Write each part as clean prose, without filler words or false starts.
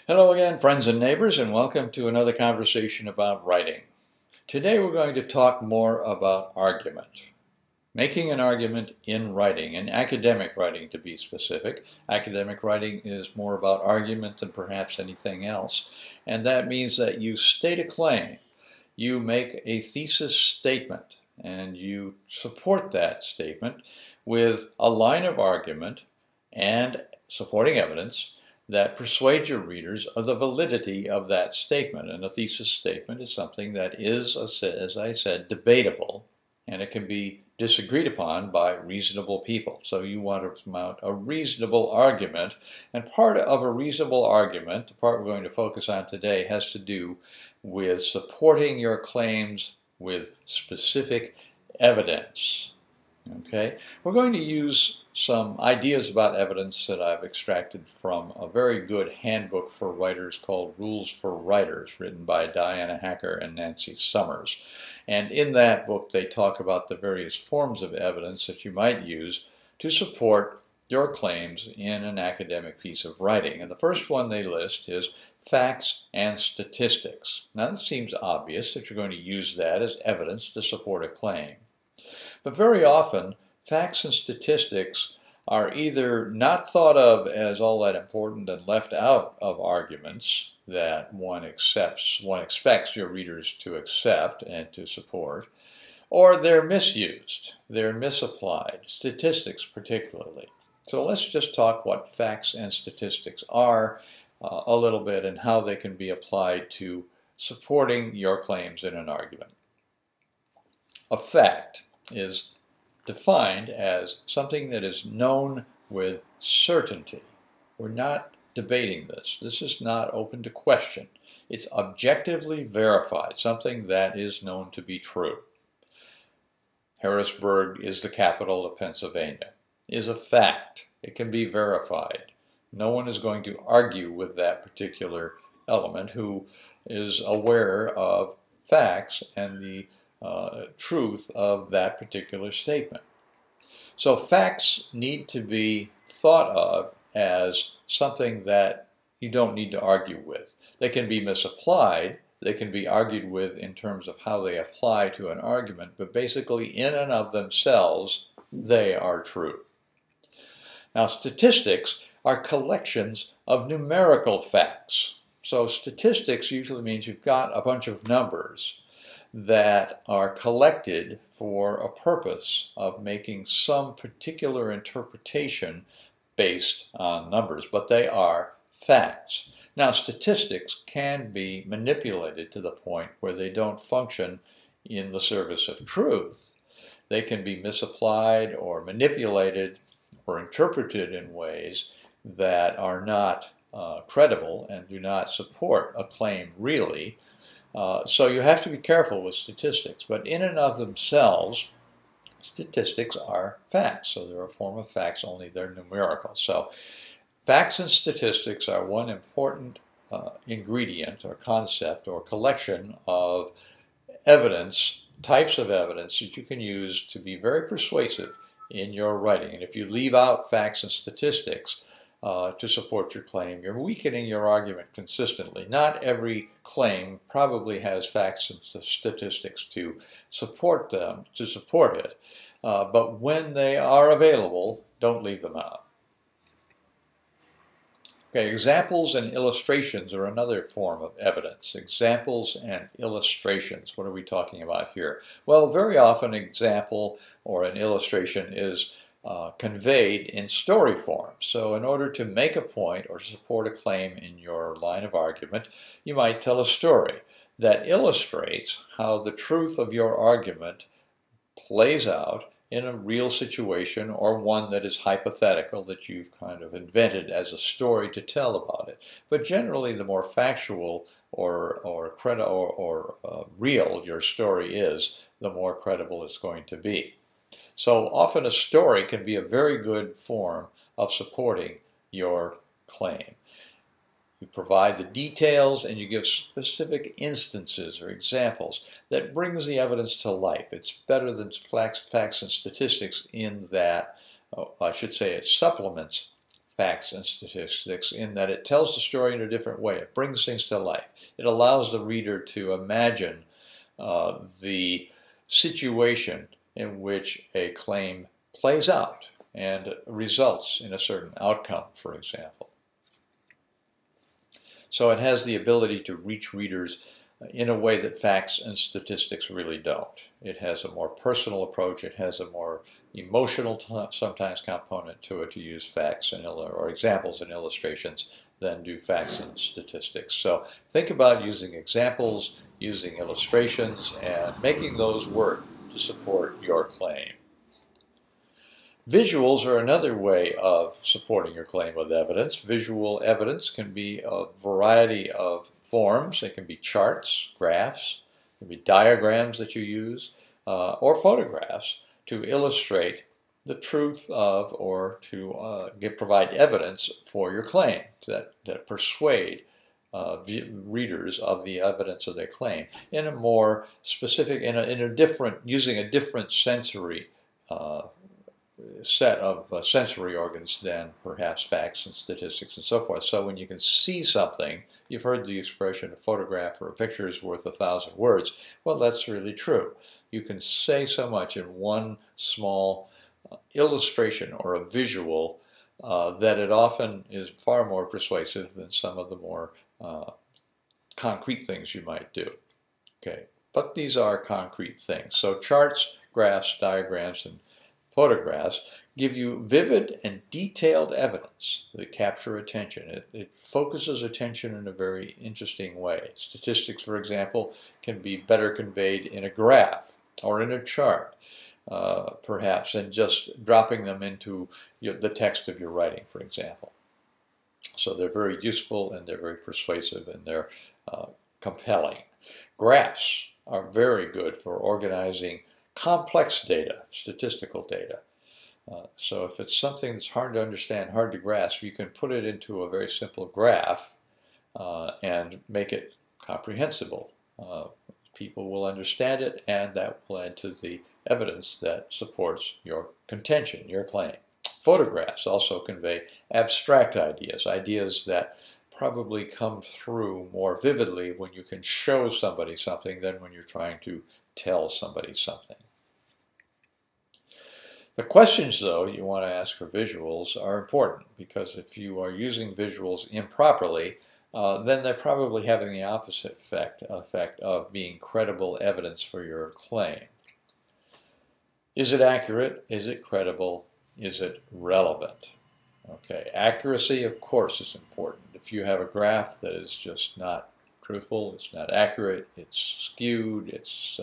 Hello again, friends and neighbors, and welcome to another conversation about writing. Today we're going to talk more about argument. Making an argument in writing, in academic writing to be specific. Academic writing is more about argument than perhaps anything else, and that means that you state a claim, you make a thesis statement, and you support that statement with a line of argument and supporting evidence that persuades your readers of the validity of that statement. And a thesis statement is something that is, as I said, debatable, and it can be disagreed upon by reasonable people. So you want to mount a reasonable argument, and part of a reasonable argument, the part we're going to focus on today, has to do with supporting your claims with specific evidence. Okay, we're going to use some ideas about evidence that I've extracted from a very good handbook for writers called Rules for Writers, written by Diana Hacker and Nancy Summers. And in that book, they talk about the various forms of evidence that you might use to support your claims in an academic piece of writing. And the first one they list is facts and statistics. Now, it seems obvious that you're going to use that as evidence to support a claim. But very often, facts and statistics are either not thought of as all that important and left out of arguments that one expects your readers to accept and to support, or they're misused, they're misapplied, statistics particularly. So let's just talk what facts and statistics are a little bit and how they can be applied to supporting your claims in an argument. A fact is defined as something that is known with certainty. We're not debating this. This is not open to question. It's objectively verified, something that is known to be true. Harrisburg is the capital of Pennsylvania. Is a fact. It can be verified. No one is going to argue with that particular element who is aware of facts and the truth of that particular statement. So facts need to be thought of as something that you don't need to argue with. They can be misapplied, they can be argued with in terms of how they apply to an argument, but basically in and of themselves, they are true. Now, statistics are collections of numerical facts. So statistics usually means you've got a bunch of numbers that are collected for a purpose of making some particular interpretation based on numbers, but they are facts. Now, statistics can be manipulated to the point where they don't function in the service of truth. They can be misapplied or manipulated or interpreted in ways that are not credible and do not support a claim really. So you have to be careful with statistics, but in and of themselves, statistics are facts. So they're a form of facts, only they're numerical. So facts and statistics are one important ingredient or concept or collection of evidence, types of evidence that you can use to be very persuasive in your writing. And if you leave out facts and statistics to support your claim, you're weakening your argument consistently. Not every claim probably has facts and statistics to support it, but when they are available, don't leave them out. Okay, examples and illustrations are another form of evidence. Examples and illustrations. What are we talking about here? Well, very often an example or an illustration is conveyed in story form. So in order to make a point or support a claim in your line of argument, you might tell a story that illustrates how the truth of your argument plays out in a real situation or one that is hypothetical that you've kind of invented as a story to tell about it. But generally, the more factual or real your story is, the more credible it's going to be. So often a story can be a very good form of supporting your claim. You provide the details and you give specific instances or examples that brings the evidence to life. It's better than facts and statistics in that, I should say it supplements facts and statistics in that it tells the story in a different way. It brings things to life. It allows the reader to imagine the situation in which a claim plays out and results in a certain outcome, for example. So it has the ability to reach readers in a way that facts and statistics really don't. It has a more personal approach. It has a more emotional sometimes component to it to use facts and or examples and illustrations than do facts and statistics. So think about using examples, using illustrations, and making those work to support your claim. Visuals are another way of supporting your claim with evidence. Visual evidence can be a variety of forms. It can be charts, graphs, it can be diagrams that you use, or photographs to illustrate the truth of or to provide evidence for your claim that persuade readers of the evidence of their claim in a more specific, using a different sensory set of sensory organs than perhaps facts and statistics and so forth. So when you can see something, you've heard the expression, a photograph or a picture is worth 1,000 words. Well, that's really true. You can say so much in one small illustration or a visual that it often is far more persuasive than some of the more concrete things you might do. Okay, but these are concrete things. So charts, graphs, diagrams, and photographs give you vivid and detailed evidence that capture attention. It focuses attention in a very interesting way. Statistics, for example, can be better conveyed in a graph or in a chart, perhaps, than just dropping them into the text of your writing, for example. So they're very useful and they're very persuasive and they're compelling. Graphs are very good for organizing complex data, statistical data. So if it's something that's hard to understand, hard to grasp, you can put it into a very simple graph and make it comprehensible. People will understand it, and that will add to the evidence that supports your contention, your claim. Photographs also convey abstract ideas, ideas that probably come through more vividly when you can show somebody something than when you're trying to tell somebody something. The questions, though, you want to ask for visuals are important, because if you are using visuals improperly, then they're probably having the opposite effect of being credible evidence for your claim. Is it accurate? Is it credible? Is it relevant? Okay, accuracy, of course, is important. If you have a graph that is just not truthful, it's not accurate, it's skewed, it's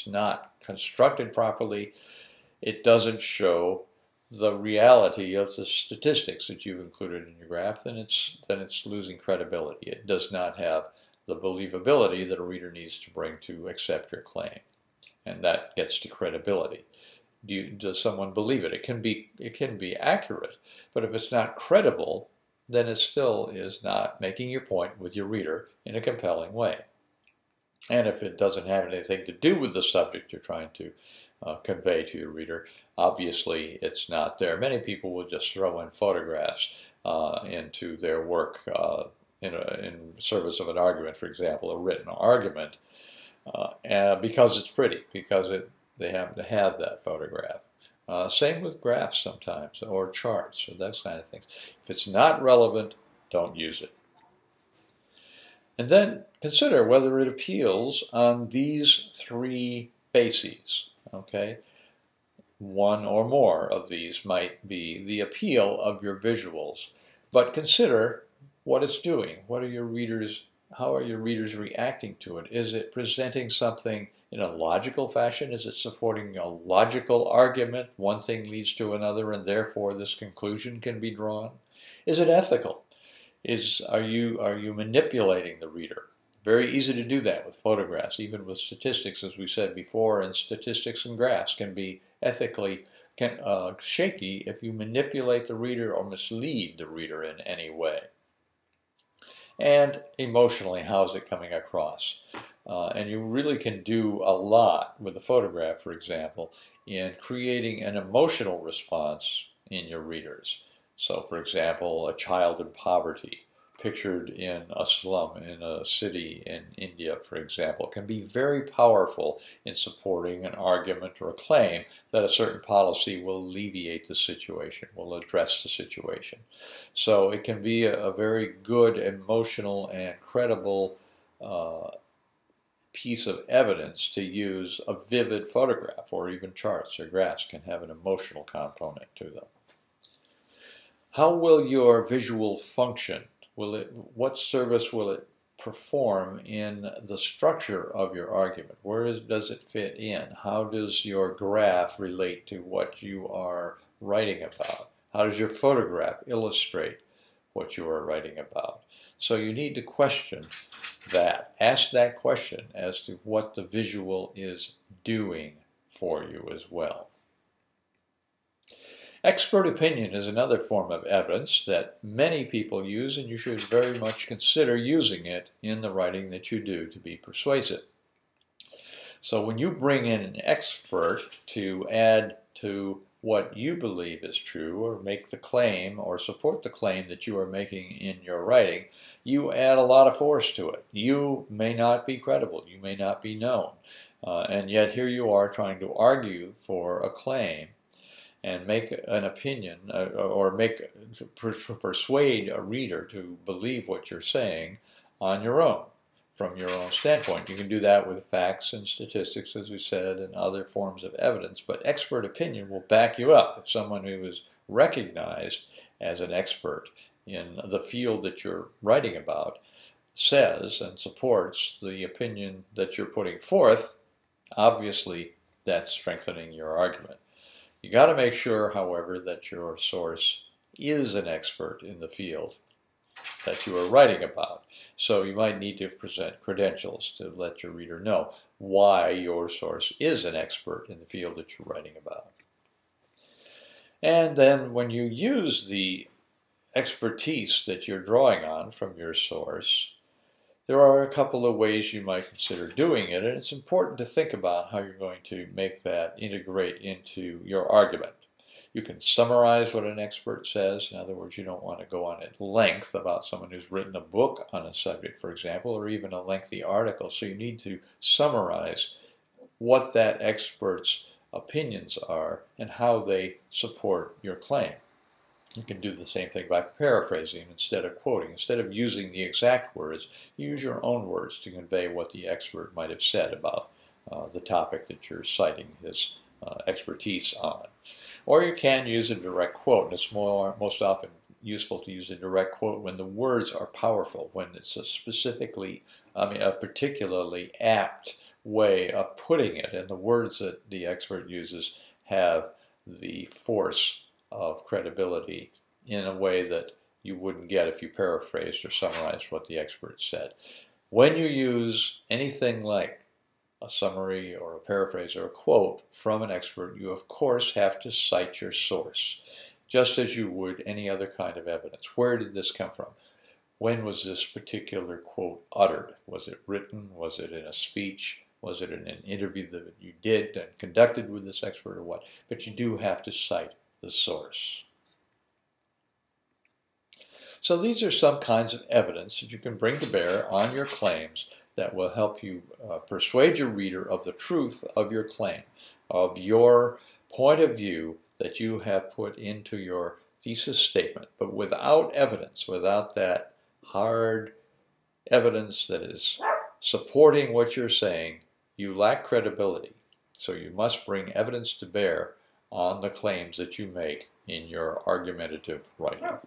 not constructed properly, it doesn't show the reality of the statistics that you've included in your graph, then it's losing credibility. It does not have the believability that a reader needs to bring to accept your claim, and that gets to credibility. Does someone believe it? It can be accurate, but if it's not credible, then it still is not making your point with your reader in a compelling way. And if it doesn't have anything to do with the subject you're trying to convey to your reader, obviously it's not there. Many people will just throw in photographs into their work in service of an argument, for example, a written argument, because it's pretty, because they happen to have that photograph. Same with graphs sometimes, or charts, or those kind of things. If it's not relevant, don't use it. And then consider whether it appeals on these three bases. Okay, one or more of these might be the appeal of your visuals, but consider what it's doing. How are your readers reacting to it? Is it presenting something in a logical fashion? Is it supporting a logical argument? One thing leads to another, and therefore this conclusion can be drawn. Is it ethical? Are you manipulating the reader? Very easy to do that with photographs, even with statistics, as we said before, and statistics and graphs can be ethically shaky if you manipulate the reader or mislead the reader in any way. And emotionally, how's it coming across? And you really can do a lot with a photograph, for example, in creating an emotional response in your readers. So, for example, a child in poverty pictured in a slum in a city in India, for example, can be very powerful in supporting an argument or a claim that a certain policy will alleviate the situation, will address the situation. So it can be a very good, emotional, and credible piece of evidence to use. A vivid photograph or even charts or graphs can have an emotional component to them. How will your visual function? What service will it perform in the structure of your argument? Where does it fit in? How does your graph relate to what you are writing about? How does your photograph illustrate what you are writing about? So you need to question that. Ask that question as to what the visual is doing for you as well. Expert opinion is another form of evidence that many people use, and you should very much consider using it in the writing that you do to be persuasive. So when you bring in an expert to add to what you believe is true, or make the claim or support the claim that you are making in your writing, you add a lot of force to it. You may not be credible, you may not be known, and yet here you are trying to argue for a claim and make an opinion or persuade a reader to believe what you're saying on your own, from your own standpoint. You can do that with facts and statistics, as we said, and other forms of evidence, but expert opinion will back you up. If someone who is recognized as an expert in the field that you're writing about says and supports the opinion that you're putting forth, obviously that's strengthening your argument. You got to make sure, however, that your source is an expert in the field that you are writing about. So you might need to present credentials to let your reader know why your source is an expert in the field that you're writing about. And then when you use the expertise that you're drawing on from your source, there are a couple of ways you might consider doing it, and it's important to think about how you're going to make that integrate into your argument. You can summarize what an expert says. In other words, you don't want to go on at length about someone who's written a book on a subject, for example, or even a lengthy article. So you need to summarize what that expert's opinions are and how they support your claim. You can do the same thing by paraphrasing instead of quoting. Instead of using the exact words, use your own words to convey what the expert might have said about the topic that you're citing his expertise on. Or you can use a direct quote, and it's most often useful to use a direct quote when the words are powerful, when it's a particularly apt way of putting it, and the words that the expert uses have the force of credibility in a way that you wouldn't get if you paraphrased or summarized what the expert said. When you use anything like a summary or a paraphrase or a quote from an expert, you of course have to cite your source, just as you would any other kind of evidence. Where did this come from? When was this particular quote uttered? Was it written? Was it in a speech? Was it in an interview that you did and conducted with this expert or what? But you do have to cite the source. So these are some kinds of evidence that you can bring to bear on your claims that will help you persuade your reader of the truth of your claim, of your point of view that you have put into your thesis statement. But without evidence, without that hard evidence that is supporting what you're saying, you lack credibility. So you must bring evidence to bear on the claims that you make in your argumentative writing.